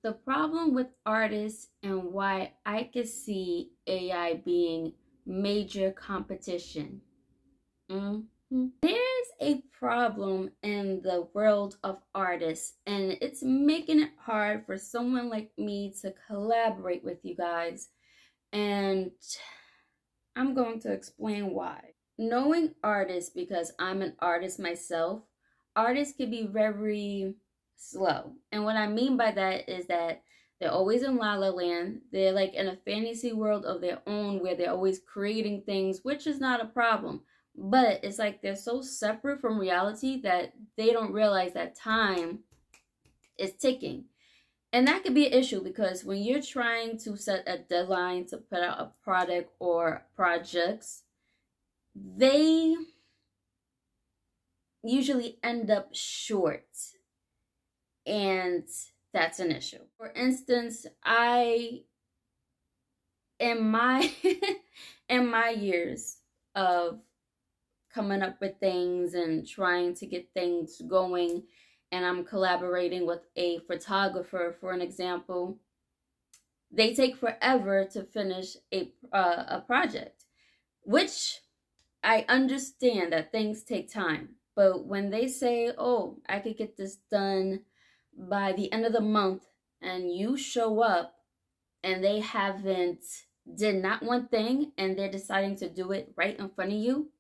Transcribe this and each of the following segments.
The problem with artists and why I could see AI being major competition. Mhm. There's a problem in the world of artists, and it's making it hard for someone like me to collaborate with you guys. And I'm going to explain why. Knowing artists, because I'm an artist myself, artists can be very slow. And what I mean by that is that they're always in La La Land. They're like in a fantasy world of their own where they're always creating things, which is not a problem. But it's like they're so separate from reality that they don't realize that time is ticking. And that could be an issue because when you're trying to set a deadline to put out a product or projects, they usually end up short, and that's an issue. For instance, I in my in my years of coming up with things and trying to get things going, and I'm collaborating with a photographer, for an example, they take forever to finish a project, which I understand that things take time. But when they say, oh, I could get this done by the end of the month, and you show up and they haven't did not one thing and they're deciding to do it right in front of you,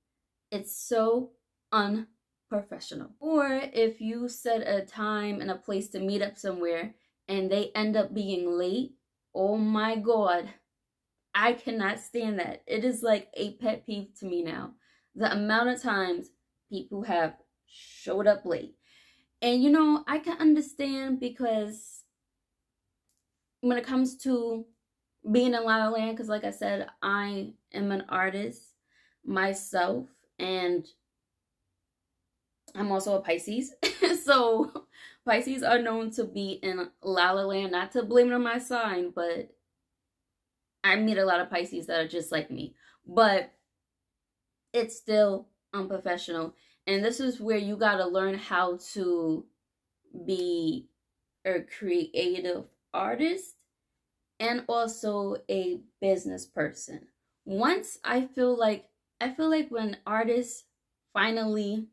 it's so unprofessional. Or if you set a time and a place to meet up somewhere and they end up being late, oh my God, I cannot stand that. It is like a pet peeve to me now. The amount of times people have showed up late. And you know, I can understand because when it comes to being in La La Land, because like I said, I am an artist myself, and I'm also a Pisces. So Pisces are known to be in La La Land, not to blame it on my sign, but I meet a lot of Pisces that are just like me. But it's still unprofessional. And this is where you got to learn how to be a creative artist and also a business person. Once I feel like when artists finally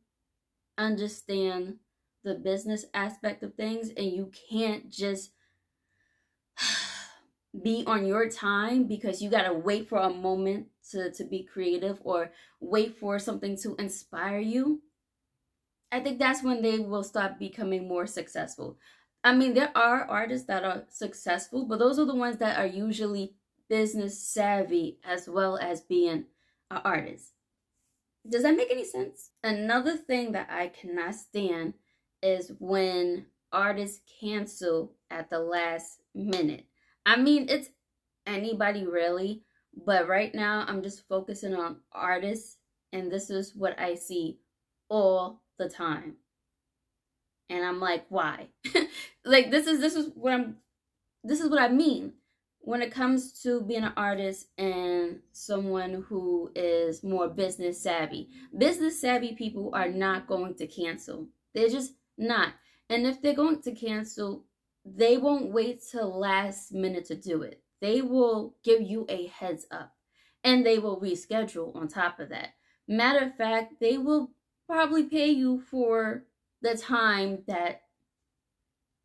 understand the business aspect of things, and you can't just be on your time because you got to wait for a moment to be creative or wait for something to inspire you, I think that's when they will start becoming more successful. I mean, there are artists that are successful, but those are the ones that are usually business savvy as well as being an artist. Does that make any sense? Another thing that I cannot stand is when artists cancel at the last minute. I mean, it's anybody really, but right now I'm just focusing on artists, and this is what I see all the time. And I'm like, why? Like this is what I mean when it comes to being an artist and someone who is more business savvy. Business savvy people are not going to cancel. They're just not. And if they're going to cancel, they won't wait till last minute to do it. They will give you a heads up, and they will reschedule on top of that. Matter of fact, they will probably pay you for the time that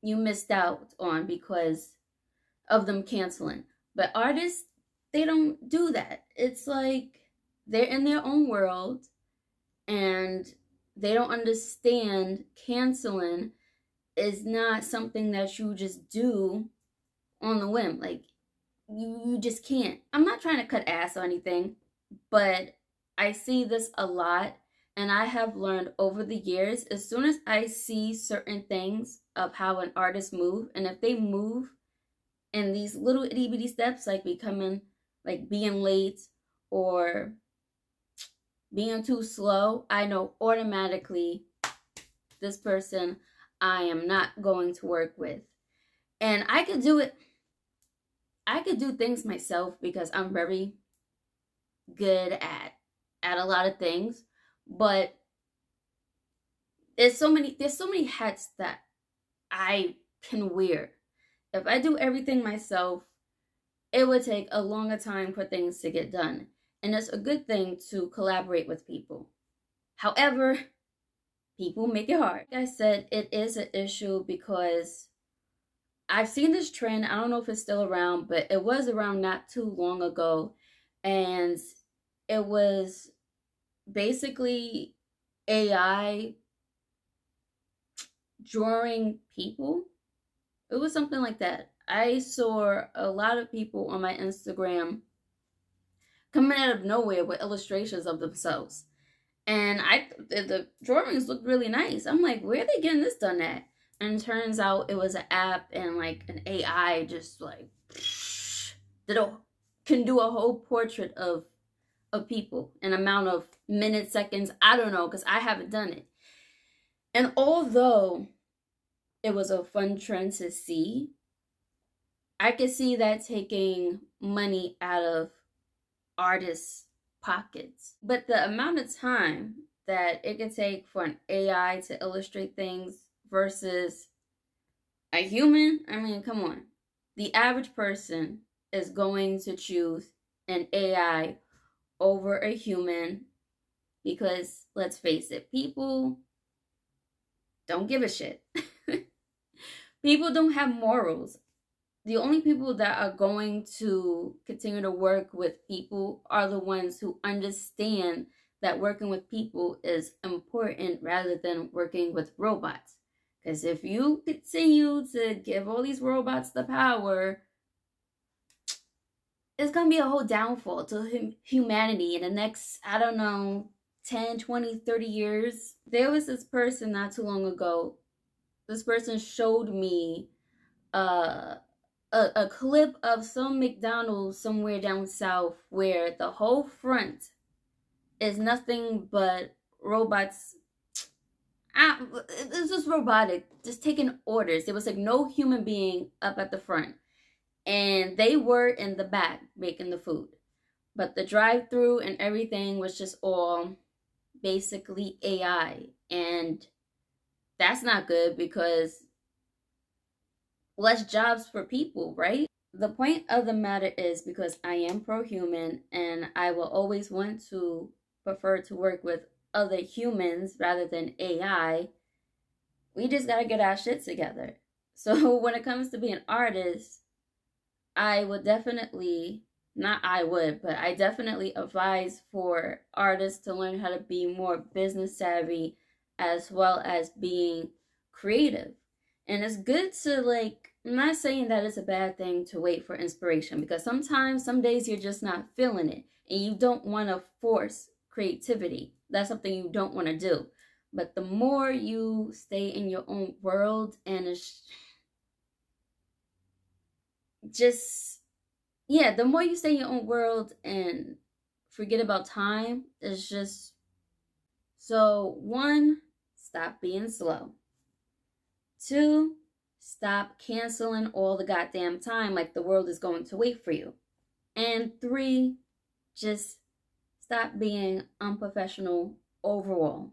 you missed out on because of them canceling. But artists, they don't do that. It's like they're in their own world and they don't understand canceling is not something that you just do on the whim. Like you just can't. I'm not trying to cut ass or anything, but I see this a lot, and I have learned over the years, as soon as I see certain things of how an artist move, and if they move in these little itty bitty steps, like being late or being too slow, I know automatically this person I am not going to work with. And I could do it. I could do things myself because I'm very good at a lot of things, but there's so many hats that I can wear, If I do everything myself, it would take a longer time for things to get done. And it's a good thing to collaborate with people. However, people make it hard. Like I said, it is an issue because I've seen this trend. I don't know if it's still around, but it was around not too long ago. And it was basically AI drawing people. It was something like that. I saw a lot of people on my Instagram coming out of nowhere with illustrations of themselves. And the drawings looked really nice. I'm like, where are they getting this done at? And it turns out it was an app, and like an AI just like can do a whole portrait of people in amount of minutes, seconds. I don't know, because I haven't done it. And although it was a fun trend to see, I could see that taking money out of artists' pockets. But the amount of time that it could take for an AI to illustrate things versus a human, I mean, come on. The average person is going to choose an AI over a human because, let's face it, people don't give a shit. People don't have morals. The only people that are going to continue to work with people are the ones who understand that working with people is important rather than working with robots. Because if you continue to give all these robots the power, it's going to be a whole downfall to humanity in the next, I don't know, 10, 20, 30 years. There was this person not too long ago. This person showed me a clip of some McDonald's somewhere down south where the whole front is nothing but robots. It's just robotic, just taking orders. There was like no human being up at the front. And they were in the back making the food. But the drive-through and everything was just all basically AI. And that's not good because less jobs for people, right? The point of the matter is, because I am pro-human and I will always want to prefer to work with other humans rather than AI, we just gotta get our shit together. So when it comes to being an artist, I definitely advise for artists to learn how to be more business savvy as well as being creative. And it's good to, like, I'm not saying that it's a bad thing to wait for inspiration, because sometimes, some days you're just not feeling it and you don't want to force creativity. That's something you don't want to do. But the more you stay in your own world and the more you stay in your own world and forget about time, it's just, so 1, stop being slow. 2, stop canceling all the goddamn time like the world is going to wait for you. And 3, just stop being unprofessional overall.